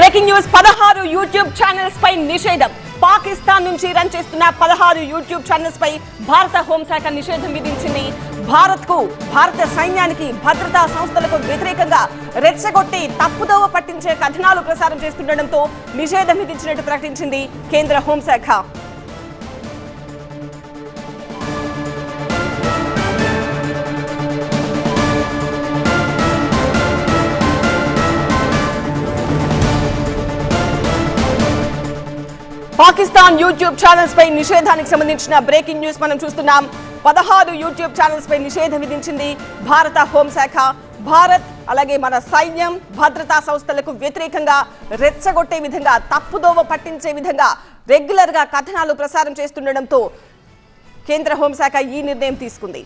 Breaking news 16 YouTube channels పై నిషేధం. పాకిస్తాన్ నుంచి run చేస్తున్న 16 యూట్యూబ్ ఛానల్స్ పై భారత హోంశాఖ నిషేధం విధించింది. భారత సైన్యానికి భద్రతా సంస్థలకు వ్యతిరేకంగా రెచ్చగొట్టి తప్పుదోవ పట్టించే కథనాలు ప్రసారం చేస్తుండటంతో నిషేధం విధించినట్టు ప్రకటించింది కేంద్ర హోంశాఖ. పాకిస్తాన్ యూట్యూబ్ ఛానల్స్ పై నిషేధానికి సంబంధించిన బ్రేకింగ్ న్యూస్ మనం చూస్తున్నాం. 16 యూట్యూబ్ ఛానల్స్ పై నిషేధం విధించింది భారత హోంశాఖ. భారత్ అలాగే మన సైన్యం భద్రతా సంస్థలకు వ్యతిరేకంగా రెచ్చగొట్టే విధంగా తప్పుదోవ పట్టించే విధంగా రెగ్యులర్ గా కథనాలు ప్రసారం చేస్తుండటంతో కేంద్ర హోంశాఖ ఈ నిర్ణయం తీసుకుంది.